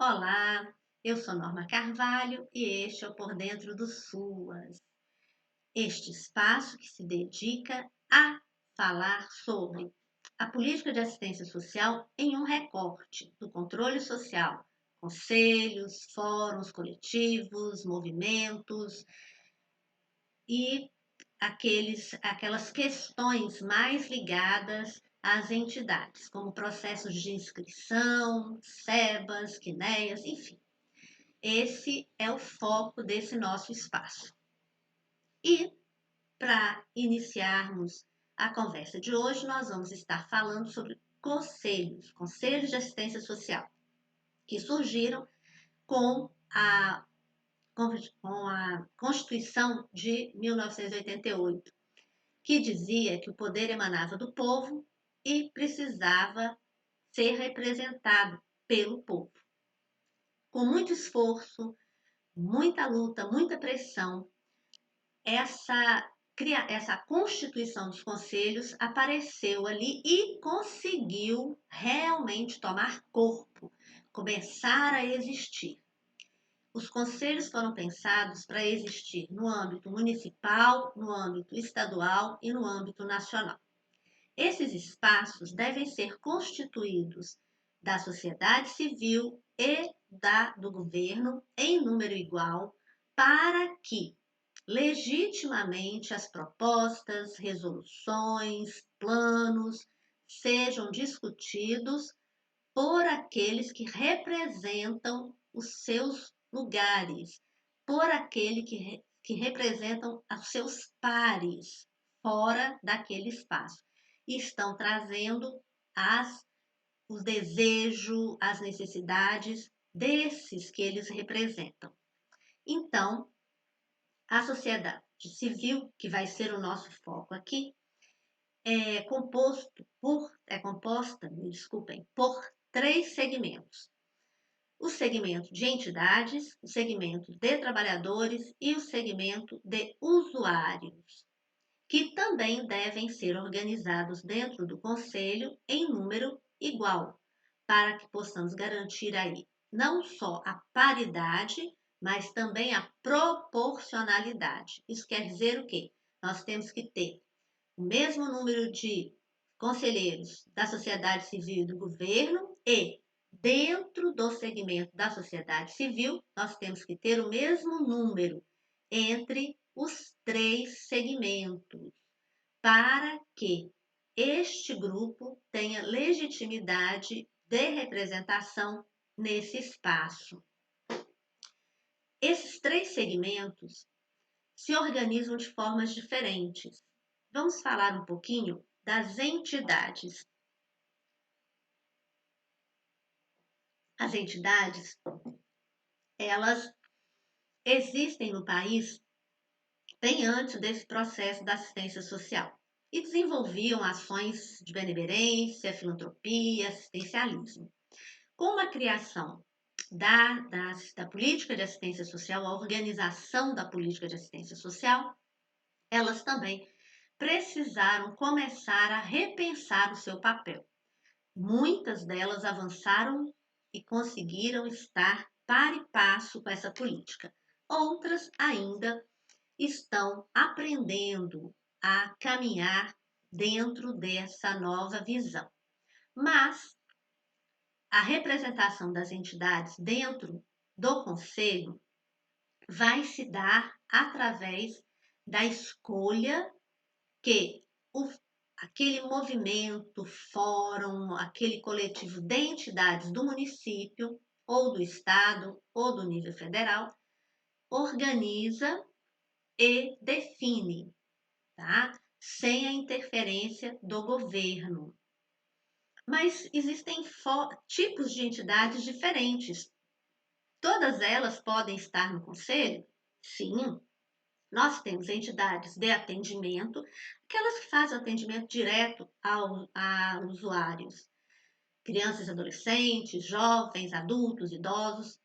Olá, eu sou Norma Carvalho e este é o Por Dentro do SUAS, este espaço que se dedica a falar sobre a política de assistência social em um recorte do controle social, conselhos, fóruns coletivos, movimentos e aquelas questões mais ligadas às entidades, como processos de inscrição, SEBAS, CNEAs, enfim. Esse é o foco desse nosso espaço. E, para iniciarmos a conversa de hoje, nós vamos estar falando sobre conselhos de assistência social, que surgiram com a, com a Constituição de 1988, que dizia que o poder emanava do povo e precisava ser representado pelo povo. Com muito esforço, muita luta, muita pressão, essa constituição dos conselhos apareceu ali e conseguiu realmente tomar corpo, começar a existir. Os conselhos foram pensados para existir no âmbito municipal, no âmbito estadual e no âmbito nacional. Esses espaços devem ser constituídos da sociedade civil e do governo em número igual, para que legitimamente as propostas, resoluções, planos sejam discutidos por aqueles que representam os seus lugares, por aquele que representam os seus pares fora daquele espaço. E estão trazendo os desejos, as necessidades desses que eles representam. Então, a sociedade civil, que vai ser o nosso foco aqui, é composta, por 3 segmentos. O segmento de entidades, o segmento de trabalhadores e o segmento de usuários, que também devem ser organizados dentro do conselho em número igual, para que possamos garantir aí não só a paridade, mas também a proporcionalidade. Isso quer dizer o quê? Nós temos que ter o mesmo número de conselheiros da sociedade civil e do governo e, dentro do segmento da sociedade civil, nós temos que ter o mesmo número entre os 3 segmentos, para que este grupo tenha legitimidade de representação nesse espaço. Esses 3 segmentos se organizam de formas diferentes. Vamos falar um pouquinho das entidades. As entidades, elas existem no país bem antes desse processo da assistência social e desenvolviam ações de benemerência, filantropia, assistencialismo. Com a criação da política de assistência social, a organização da política de assistência social, elas também precisaram começar a repensar o seu papel. Muitas delas avançaram e conseguiram estar par e passo com essa política. Outras ainda estão aprendendo a caminhar dentro dessa nova visão. Mas a representação das entidades dentro do conselho vai se dar através da escolha que aquele movimento, fórum, aquele coletivo de entidades do município ou do estado ou do nível federal organiza e define, tá? Sem a interferência do governo. Mas existem tipos de entidades diferentes. Todas elas podem estar no conselho? Sim. Nós temos entidades de atendimento, aquelas que fazem atendimento direto a usuários, crianças e adolescentes, jovens, adultos, idosos.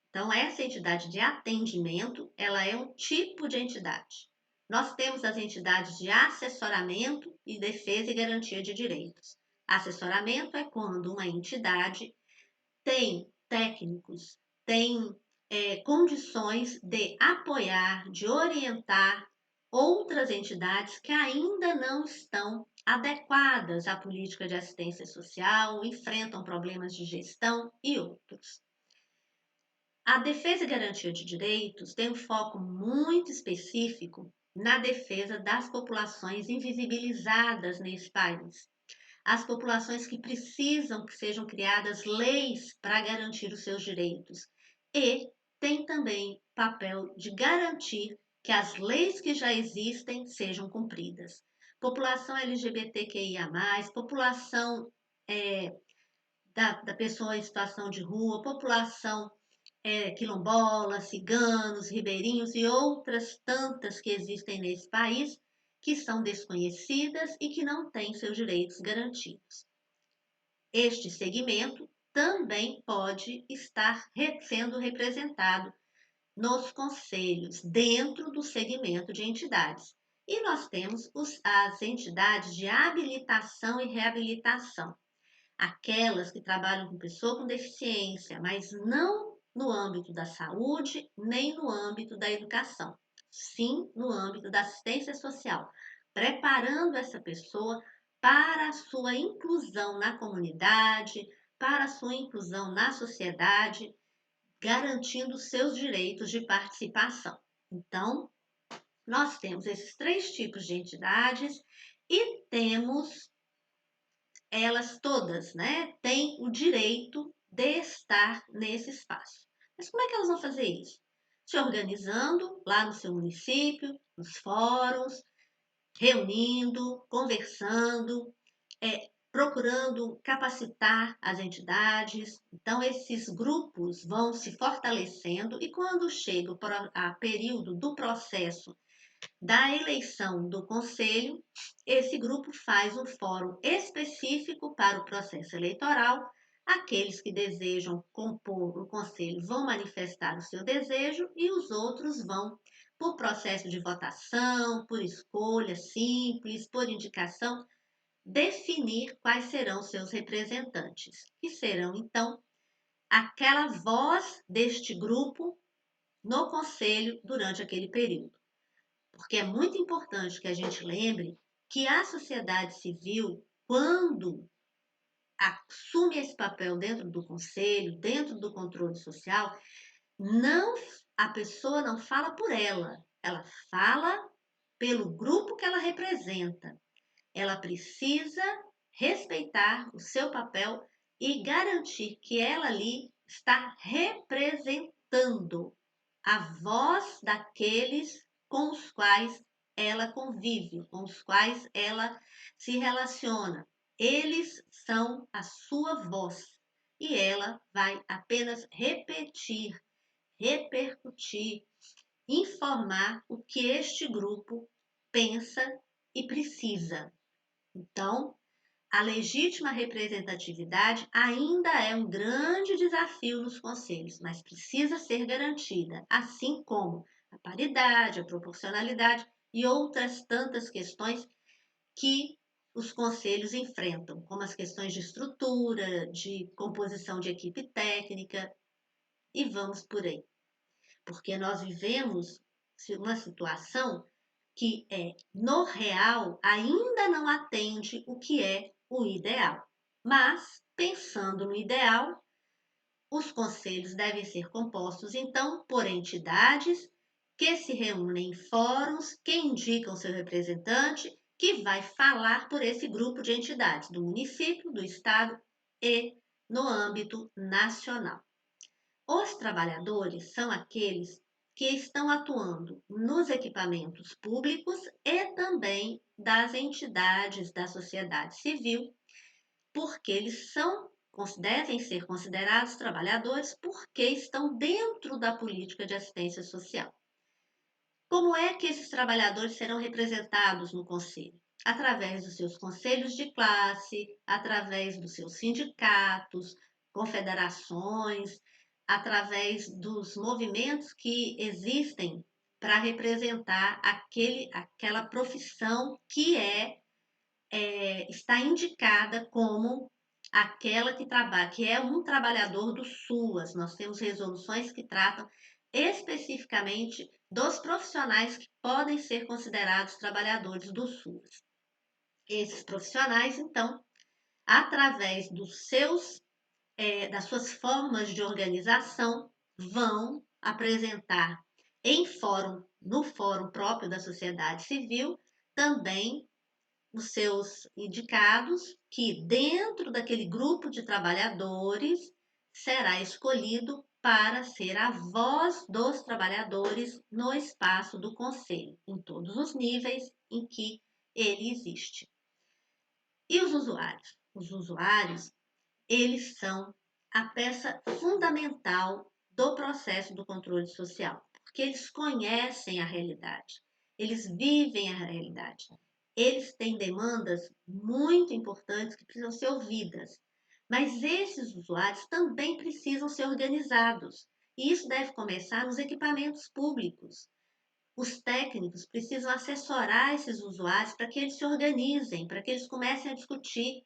Então, essa entidade de atendimento, ela é um tipo de entidade. Nós temos as entidades de assessoramento e defesa e garantia de direitos. Assessoramento é quando uma entidade tem técnicos, têm condições de apoiar, de orientar outras entidades que ainda não estão adequadas à política de assistência social, enfrentam problemas de gestão e outros. A defesa e garantia de direitos tem um foco muito específico na defesa das populações invisibilizadas nesse país. As populações que precisam que sejam criadas leis para garantir os seus direitos. E tem também papel de garantir que as leis que já existem sejam cumpridas. População LGBTQIA+, população da pessoa em situação de rua, população quilombolas, ciganos, ribeirinhos e outras tantas que existem nesse país que são desconhecidas e que não têm seus direitos garantidos. Este segmento também pode estar sendo representado nos conselhos, dentro do segmento de entidades. E nós temos as entidades de habilitação e reabilitação, aquelas que trabalham com pessoa com deficiência, mas não no âmbito da saúde, nem no âmbito da educação, sim no âmbito da assistência social, preparando essa pessoa para a sua inclusão na comunidade, para a sua inclusão na sociedade, garantindo seus direitos de participação. Então, nós temos esses 3 tipos de entidades e temos elas todas, né, têm o direito de estar nesse espaço. Mas como é que elas vão fazer isso? Se organizando lá no seu município, nos fóruns, reunindo, conversando, procurando capacitar as entidades. Então, esses grupos vão se fortalecendo e quando chega a período do processo da eleição do conselho, esse grupo faz um fórum específico para o processo eleitoral. Aqueles que desejam compor o conselho vão manifestar o seu desejo e os outros vão, por processo de votação, por escolha simples, por indicação, definir quais serão seus representantes, que serão então aquela voz deste grupo no conselho durante aquele período. Porque é muito importante que a gente lembre que a sociedade civil, quando assume esse papel dentro do conselho, dentro do controle social, não, a pessoa não fala por ela fala pelo grupo que ela representa. Ela precisa respeitar o seu papel e garantir que ela ali está representando a voz daqueles com os quais ela convive, com os quais ela se relaciona. Eles são a sua voz e ela vai apenas repetir, repercutir, informar o que este grupo pensa e precisa. Então, a legítima representatividade ainda é um grande desafio nos conselhos, mas precisa ser garantida, assim como a paridade, a proporcionalidade e outras tantas questões que os conselhos enfrentam, como as questões de estrutura, de composição de equipe técnica, e vamos por aí. Porque nós vivemos uma situação que no real, ainda não atende o que é o ideal. Mas, pensando no ideal, os conselhos devem ser compostos, então, por entidades que se reúnem em fóruns, que indicam seu representante, que vai falar por esse grupo de entidades do município, do estado e no âmbito nacional. Os trabalhadores são aqueles que estão atuando nos equipamentos públicos e também das entidades da sociedade civil, porque eles devem ser considerados trabalhadores porque estão dentro da política de assistência social. Como é que esses trabalhadores serão representados no conselho? Através dos seus conselhos de classe, através dos seus sindicatos, confederações, através dos movimentos que existem para representar aquela profissão que está indicada como aquela que trabalha, que é um trabalhador do SUAS. Nós temos resoluções que tratam especificamente dos profissionais que podem ser considerados trabalhadores do SUAS. Esses profissionais, então, através das suas formas de organização, vão apresentar no fórum próprio da sociedade civil, também os seus indicados, que dentro daquele grupo de trabalhadores será escolhido para ser a voz dos trabalhadores no espaço do conselho, em todos os níveis em que ele existe. E os usuários? Os usuários, eles são a peça fundamental do processo do controle social, porque eles conhecem a realidade, eles vivem a realidade, eles têm demandas muito importantes que precisam ser ouvidas, mas esses usuários também precisam ser organizados, e isso deve começar nos equipamentos públicos. Os técnicos precisam assessorar esses usuários para que eles se organizem, para que eles comecem a discutir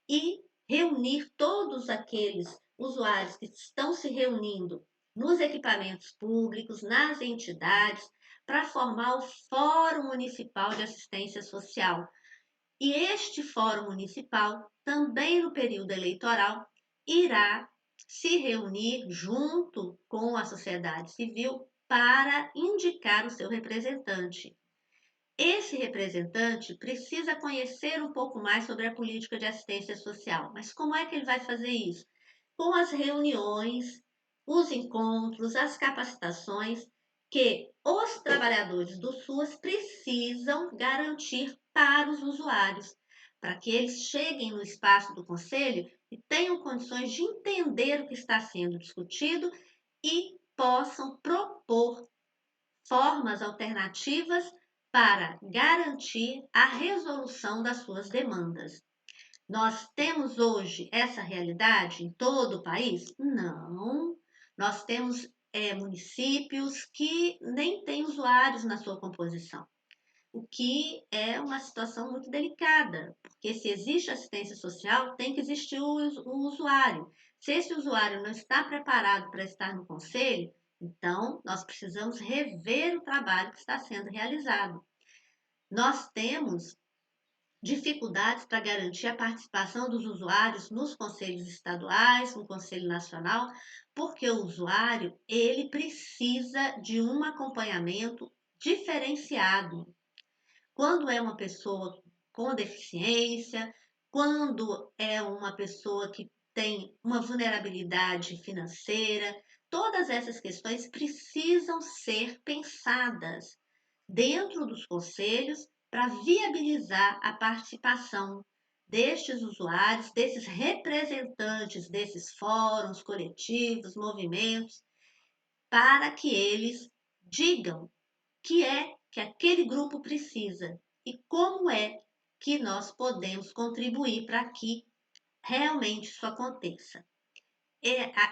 e reunir todos aqueles usuários que estão se reunindo nos equipamentos públicos, nas entidades, para formar o Fórum Municipal de Assistência Social. E este Fórum Municipal, também no período eleitoral, irá se reunir junto com a sociedade civil para indicar o seu representante. Esse representante precisa conhecer um pouco mais sobre a política de assistência social. Mas como é que ele vai fazer isso? Com as reuniões, os encontros, as capacitações que os trabalhadores do SUAS precisam garantir para os usuários, para que eles cheguem no espaço do conselho e tenham condições de entender o que está sendo discutido e possam propor formas alternativas para garantir a resolução das suas demandas. Nós temos hoje essa realidade em todo o país? Não. Nós temos municípios que nem têm usuários na sua composição, o que é uma situação muito delicada, porque se existe assistência social, tem que existir o usuário. Se esse usuário não está preparado para estar no conselho, então nós precisamos rever o trabalho que está sendo realizado. Nós temos dificuldades para garantir a participação dos usuários nos conselhos estaduais, no Conselho Nacional, porque o usuário ele precisa de um acompanhamento diferenciado. Quando é uma pessoa com deficiência, quando é uma pessoa que tem uma vulnerabilidade financeira, todas essas questões precisam ser pensadas dentro dos conselhos para viabilizar a participação destes usuários, desses representantes desses fóruns, coletivos, movimentos, para que eles digam que é que aquele grupo precisa e como é que nós podemos contribuir para que realmente isso aconteça.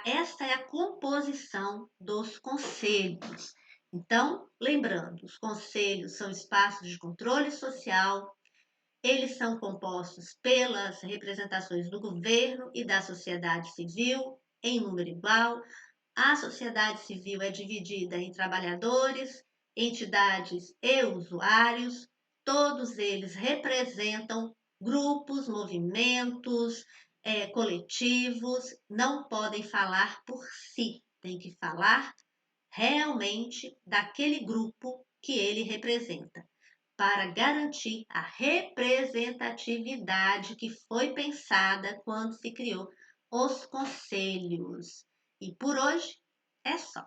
Esta é a composição dos conselhos. Então, lembrando, os conselhos são espaços de controle social, eles são compostos pelas representações do governo e da sociedade civil em número igual. A sociedade civil é dividida em trabalhadores, entidades e usuários. Todos eles representam grupos, movimentos, coletivos, não podem falar por si, tem que falar realmente daquele grupo que ele representa, para garantir a representatividade que foi pensada quando se criou os conselhos. E por hoje é só.